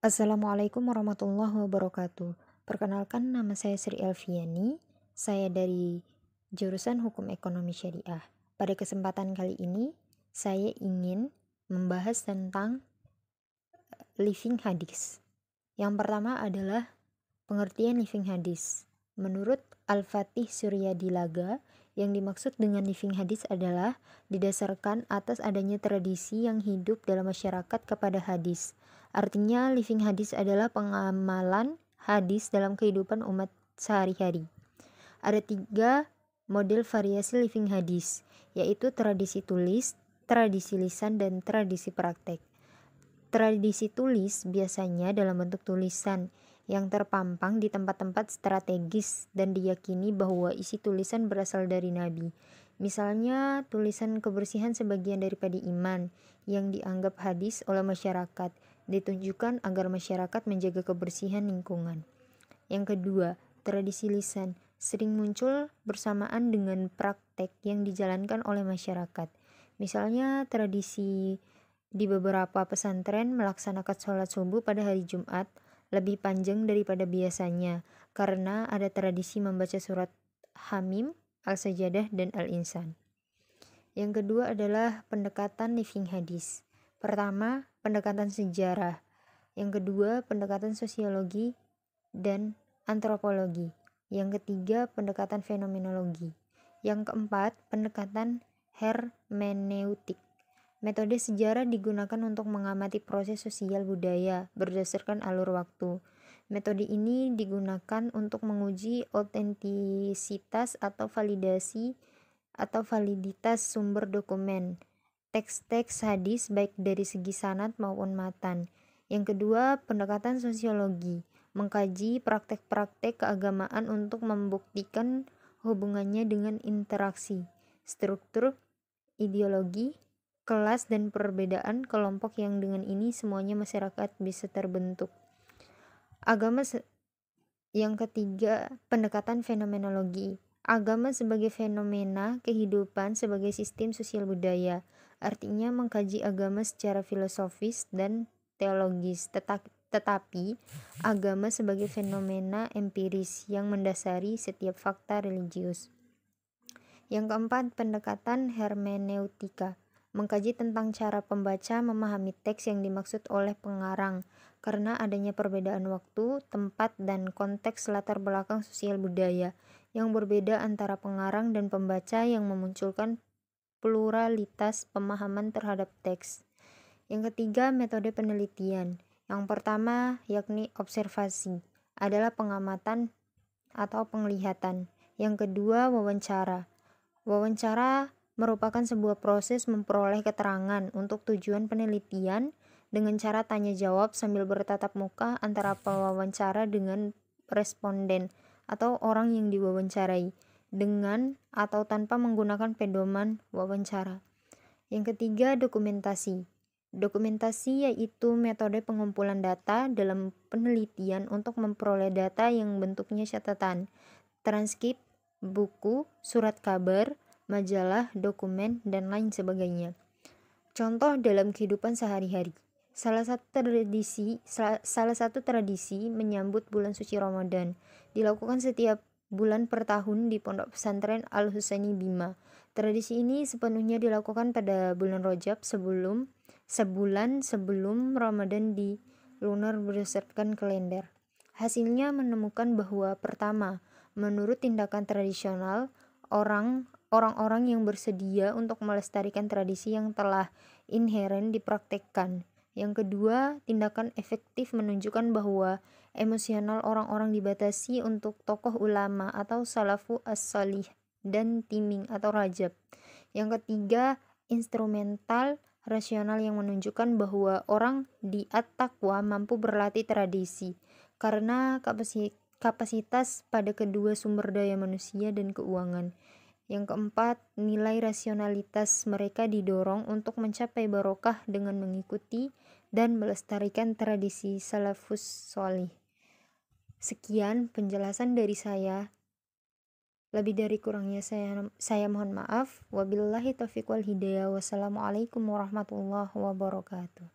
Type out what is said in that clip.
Assalamualaikum warahmatullahi wabarakatuh. Perkenalkan, nama saya Sri Elviani. Saya dari jurusan Hukum Ekonomi Syariah. Pada kesempatan kali ini, saya ingin membahas tentang living hadis. Yang pertama adalah pengertian living hadis. Menurut Al-Fatih Suryadi Laga, yang dimaksud dengan living hadis adalah didasarkan atas adanya tradisi yang hidup dalam masyarakat kepada hadis. Artinya, living hadis adalah pengamalan hadis dalam kehidupan umat sehari-hari. Ada 3 model variasi living hadis, yaitu tradisi tulis, tradisi lisan, dan tradisi praktek. Tradisi tulis biasanya dalam bentuk tulisan yang terpampang di tempat-tempat strategis dan diyakini bahwa isi tulisan berasal dari Nabi. Misalnya, tulisan kebersihan sebagian daripada iman yang dianggap hadis oleh masyarakat, ditunjukkan agar masyarakat menjaga kebersihan lingkungan. Yang kedua, tradisi lisan sering muncul bersamaan dengan praktek yang dijalankan oleh masyarakat. Misalnya, tradisi di beberapa pesantren melaksanakan sholat subuh pada hari Jumat lebih panjang daripada biasanya karena ada tradisi membaca surat Hamim, Al-Sajadah, dan Al-Insan. Yang kedua adalah pendekatan living hadis. Pertama, pendekatan sejarah. Yang kedua, pendekatan sosiologi dan antropologi. Yang ketiga, pendekatan fenomenologi. Yang keempat, pendekatan hermeneutik. Metode sejarah digunakan untuk mengamati proses sosial budaya berdasarkan alur waktu. Metode ini digunakan untuk menguji otentisitas atau validitas sumber dokumen, teks-teks hadis baik dari segi sanad maupun matan. Yang kedua, pendekatan sosiologi, mengkaji praktek-praktek keagamaan untuk membuktikan hubungannya dengan interaksi, struktur, ideologi, kelas, dan perbedaan kelompok yang dengan ini semuanya masyarakat bisa terbentuk. Yang ketiga, pendekatan fenomenologi. Agama sebagai fenomena kehidupan sebagai sistem sosial budaya. Artinya mengkaji agama secara filosofis dan teologis, tetapi agama sebagai fenomena empiris yang mendasari setiap fakta religius. Yang keempat, pendekatan hermeneutika, mengkaji tentang cara pembaca memahami teks yang dimaksud oleh pengarang karena adanya perbedaan waktu, tempat, dan konteks latar belakang sosial budaya yang berbeda antara pengarang dan pembaca yang memunculkan pluralitas pemahaman terhadap teks. Yang ketiga, metode penelitian. Yang pertama, yakni observasi, adalah pengamatan atau penglihatan. Yang kedua, wawancara. Wawancara merupakan sebuah proses memperoleh keterangan untuk tujuan penelitian dengan cara tanya jawab sambil bertatap muka antara pewawancara dengan responden atau orang yang diwawancarai, dengan atau tanpa menggunakan pedoman wawancara. Yang ketiga, dokumentasi. Dokumentasi yaitu metode pengumpulan data dalam penelitian untuk memperoleh data yang bentuknya catatan, transkrip, buku, surat kabar, majalah, dokumen, dan lain sebagainya. Contoh dalam kehidupan sehari-hari. Salah satu tradisi menyambut bulan suci Ramadan dilakukan setiap bulan per tahun di Pondok Pesantren Al-Husaini Bima. Tradisi ini sepenuhnya dilakukan pada bulan Rajab sebulan sebelum Ramadan di lunar berdasarkan kalender. Hasilnya menemukan bahwa pertama, menurut tindakan tradisional, orang-orang yang bersedia untuk melestarikan tradisi yang telah inheren dipraktekkan. Yang kedua, tindakan efektif menunjukkan bahwa emosional orang-orang dibatasi untuk tokoh ulama atau salafu as-salih dan timing atau rajab. Yang ketiga, instrumental rasional yang menunjukkan bahwa orang di at-taqwa mampu berlatih tradisi karena kapasitas pada kedua sumber daya manusia dan keuangan. Yang keempat, nilai rasionalitas mereka didorong untuk mencapai barokah dengan mengikuti dan melestarikan tradisi salafus sholih. Sekian penjelasan dari saya. Lebih dari kurangnya saya mohon maaf. Wabillahi taufiq wal hidayah. Wassalamualaikum warahmatullahi wabarakatuh.